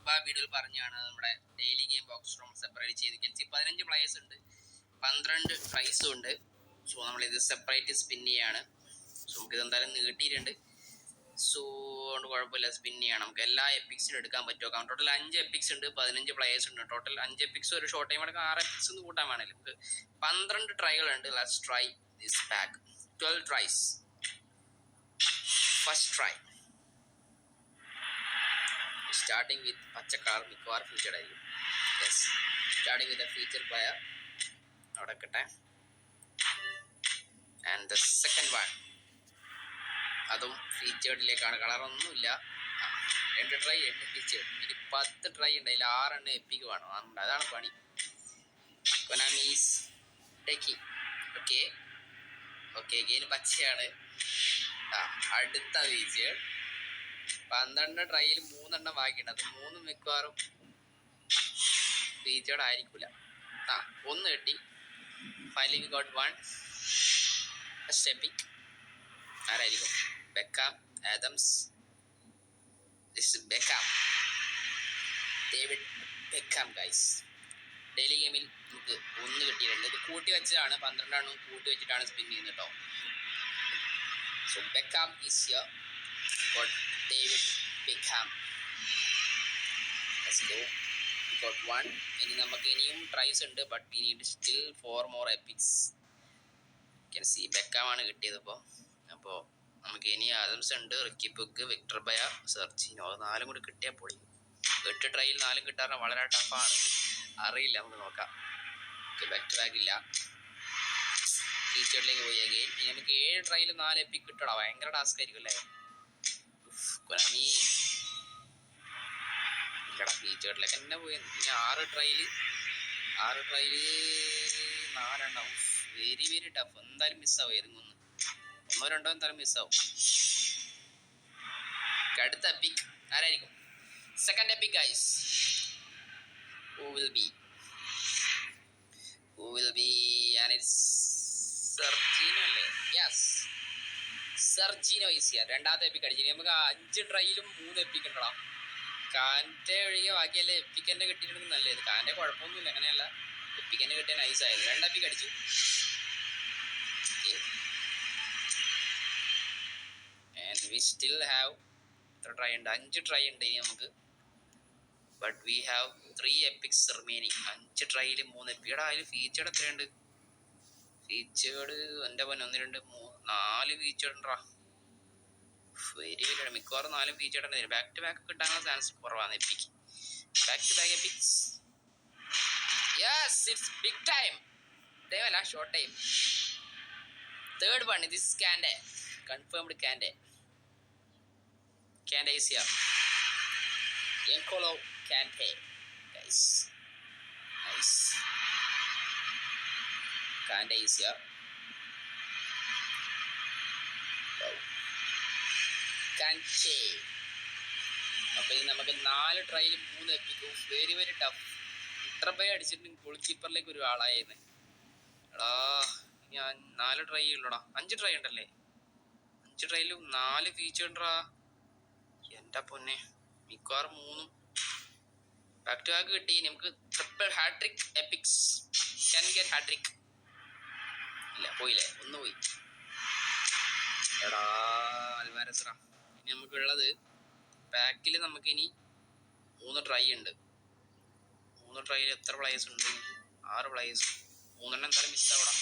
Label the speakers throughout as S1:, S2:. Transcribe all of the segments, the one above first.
S1: മുമ്പ് ആ വീഡിയോയിൽ പറഞ്ഞാണ് നമ്മുടെ daily game box room separate ചെയ്ത് 15 പ്ലേയേഴ്സ് ഉണ്ട്, 12 ട്രൈസും ഉണ്ട്. സോ നമ്മളിത് സെപ്പറേറ്റ് സ്പിൻ ചെയ്യാണ്. സോ നമുക്കിത് എന്തായാലും നീട്ടിയിട്ടുണ്ട്. സോ അതുകൊണ്ട് കുഴപ്പമില്ല, സ്പിൻ ചെയ്യണം. നമുക്ക് എല്ലാ എപ്പിക്സിനും എടുക്കാൻ പറ്റുമോ? ടോട്ടൽ 5 എപ്പിക്സ് ഉണ്ട്, 15 പ്ലേയേഴ്സ് ഉണ്ട്. ടോട്ടൽ 5 എപ്പിക്സ് ഒരു ഷോർട്ട് ടൈം എടുക്കാൻ 6 എപ്പിക്സ് ഒന്ന് കൂട്ടാൻ വേണമല്ലോ. നമുക്ക് 12 ട്രൈകളുണ്ട്. Let's try this pack. 12 tries. First try starting with പച്ചക്കാർ മിക്കവാറും ഫീച്ചർഡ് ആയിരിക്കും. Yes, starting with a feature player അവിടെ കിട്ടെ. ആൻഡ് ദ സെക്കൻഡ് വൺ അതും ഫീച്ചേർഡിലേക്കാണ്. കളറൊന്നുമില്ല. 2 ട്രൈ 8 ഫീച്ചേർഡ്. ഇനി 10 ട്രൈ ഉണ്ട്, അതിൽ 6 എപ്പിക്ക് വേണം. അതാണ് പണി. Konami is taking. Okay okay, game പച്ചയാണ്. അടുത്ത ഫീച്ചേർഡ് 12 ട്രൈയിൽ 3 ബാക്കിയുണ്ട്. അത് 3 മിക്കവാറും ഫീച്ചേർഡ് ആയിരിക്കില്ല. 1 കിട്ടി. Finally got 1 സ്റ്റെപ്പിക്. ആരായിരിക്കും? Beckham, Adams. This Beckham, David Beckham guys. Daily ഗെയിമിൽ നമുക്ക് 1 കിട്ടിയിട്ടുണ്ട്. ഇത് കൂട്ടി വെച്ചതാണ്, 12 കൂട്ടി വെച്ചിട്ടാണ് സ്പിൻ ചെയ്യുന്നത് കേട്ടോ. So Beckham is here. Got David Beckham. Let's go. We got 1. ഇനി നമുക്ക് ഇനിയും ട്രൈസ് ഉണ്ട്, but we need still 4 more epics. Can see ബെക്കാമാണ് കിട്ടിയത് ഇപ്പോൾ. അപ്പോൾ നമുക്ക് ഇനി ആദംസ് ഉണ്ട്, Ricky Puig, Victor Baia, Serginho. അത് 4 കൂടി കിട്ടിയാൽ പൊളി. 8 ട്രൈയിൽ 4 കിട്ടാറ് വളരെ ടഫാണ്. അറിയില്ല, നമുക്ക് നോക്കാം. ബാക്ക് ടു ബാക്ക് ഇല്ല. ഫീച്ചറിലേക്ക് പോയി അഗെയിൻ. ഇനി നമുക്ക് 7 ട്രൈയിൽ 4 എപ്പിക് കിട്ടണം. ഭയങ്കര ടാസ്ക് ആയിരിക്കും അല്ലേ? കൊനാമി ഇല്ലടാ, ഫീച്ചേർഡിലേക്ക് തന്നെ പോയി. ഇനി 6 ട്രൈയിൽ 4 വെരി വെരി ടഫ്. എന്തായാലും മിസ്സാവും. ഏതെങ്കിലും 1 2 എന്തായാലും മിസ്സാവും. അടുത്ത എപ്പിക് ആരായിരിക്കും? Second epic guys. Who will be? And it's Serginho അല്ലേ? Yes, Serginho is here. രണ്ടാമത്തെ എപ്പിക് അടിച്ചു. നമുക്ക് 5 ട്രൈയിലും 3 എപ്പിക് ഉണ്ടോ? കാൻ്റെ ഒഴികെ ബാക്കിയല്ലേ എപ്പിക് തന്നെ കിട്ടിയിട്ടുണ്ടെങ്കിൽ നല്ലത്. കാൻ്റെ കുഴപ്പമൊന്നുമില്ല, അങ്ങനെയല്ല. എപ്പിക് തന്നെ കിട്ടിയ നൈസായത്. 2 എപ്പിക് അടിച്ചു. And we still have 5 try ഉണ്ട് ഇനി നമുക്ക്. But we have 3 epics remaining. 5 ട്രൈയിൽ 3 EPIC. അതിൽ ഫീച്ചേർഡ് എത്രയുണ്ട്? ഫീച്ചേർഡ് എൻ്റെ പോലെ 1 2 3 4 ഫീച്ചേർഡ് ഉണ്ടാ. വെരി വെരി മിക്കവാറും 4 ഫീച്ചേർഡ് ഉണ്ട്. ബാക്ക് ടു ബാക്ക് കിട്ടാനുള്ള ചാൻസ് കുറവാണ് epic. Back to back epics. Yes, it's big time. Time അല്ല, short time. Third one. This Kante. Confirmed Kante. Kante is here. N'Golo Kante, guys. Nice. Kante is here. Wow. Kante. അപ്പോൾ ഇനി നമുക്ക് 4 ട്രൈയിൽ 3 എപ്പിക്കും. Very very tough. ഇത്ര പേ അടിച്ചിട്ട് goal കീപ്പറിലേക്ക് ഒരു ആളായിരുന്നു. എടാ, ഞാൻ 4 ട്രൈ ഉള്ളടാ. 5 ട്രൈ ഉണ്ടല്ലേ? 5 ട്രൈയിലും 4 ഫീച്ചർ ഉണ്ടാ. എൻ്റെ പൊന്നെ, മിക്കവാറും 3 ബാക്ക് ടു ബാക്ക് കിട്ടി. നമുക്ക് ട്രിപ്പിൾ ഹാട്രിക് എപ്പിക്സ്. Can get hattrick. ഇല്ല, പോയില്ലേ? 1 പോയി. എടാ അൽവാരസറാ. ഇനി നമുക്കുള്ളത് ബാക്കിൽ നമുക്കിനി 3 ട്രൈ ഉണ്ട്. 3 ട്രൈയിൽ എത്ര പ്ലേയേഴ്സ് ഉണ്ട്? 6 പ്ലേയേഴ്സ്. 3 എന്തായാലും മിസ്സാവടാ.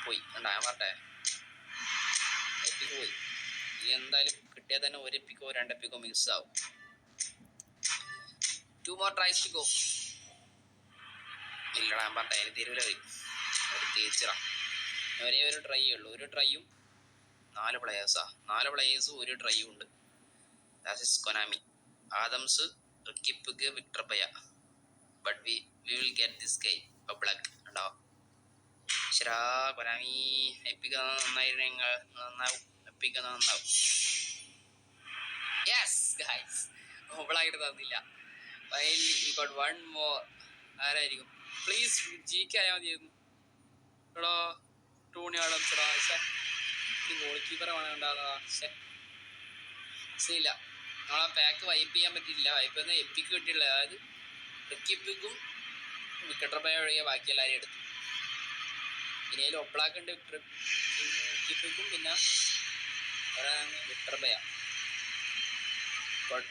S1: പോയി കണ്ടാ, ഞാൻ പറഞ്ഞേ. എപ്പിക്ക് പോയി. ഇനി എന്തായാലും കിട്ടിയാൽ തന്നെ 1 എപ്പിക്കോ 2 എപ്പിക്കോ മിസ്സാവും. 2 more tries to go. ഇല്ലടാ, ഞാൻ പറഞ്ഞ അതിന് തരൂല. ഒരു തേച്ചിടാം. ഒരേ ഒരു ട്രൈ ഉള്ളൂ. 1 ട്രൈയും 4 പ്ലേയേഴ്സാ. 4 പ്ലേയേഴ്സും 1 ട്രൈയും ഉണ്ട്. That is Konami. Adams, Ricky Puig, Victor Baia. But we will get this guy black. ഉണ്ടോ? ശരാ കൊനാമി. എപ്പിക്കുന്ന നന്നായിരുന്നു. നന്നാവും. എപ്പിക്കുന്ന നന്നാവും. യെസ് ഗൈസ്, ഓവളായിട്ട് തന്നില്ല. Finally we got 1 more. ആരായിരിക്കും? പ്ലീസ് ജിക്ക് ആയാൽ മതിയായിരുന്നു. എടോ ടോണി ആഡംസടാ. പക്ഷേ ഗോൾ കീപ്പറെ വേണം ഉണ്ടാകുന്നതാ. പക്ഷേ ഇല്ല. നമ്മളാ പാക്ക് വൈപ്പ് ചെയ്യാൻ പറ്റില്ല. വൈപ്പ് ചെയ്യുന്ന എപ്പിക്ക് കിട്ടിയില്ല. അതായത് റിക്കിപ്പിക്കും വിക്കറ്റർ ബയ ഒഴികെ ബാക്കി എല്ലാവരും എടുത്തു. പിന്നെ അതിൽ ഒബ്ലാക്ക് ഉണ്ട്, റിക്കിപ്പിക്കും പിന്നെ വിക്ടർ ബയ,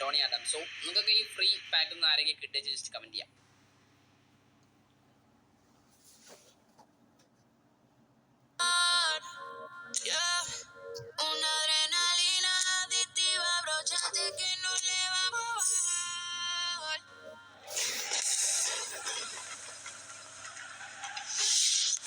S1: ടോണി ആഡം. സോ നിങ്ങൾക്കൊക്കെ ഈ ഫ്രീ പാക്ക് ഒന്ന് ആരെങ്കിലും കിട്ടിയ ജസ്റ്റ് കമൻറ്റ് ചെയ്യാം.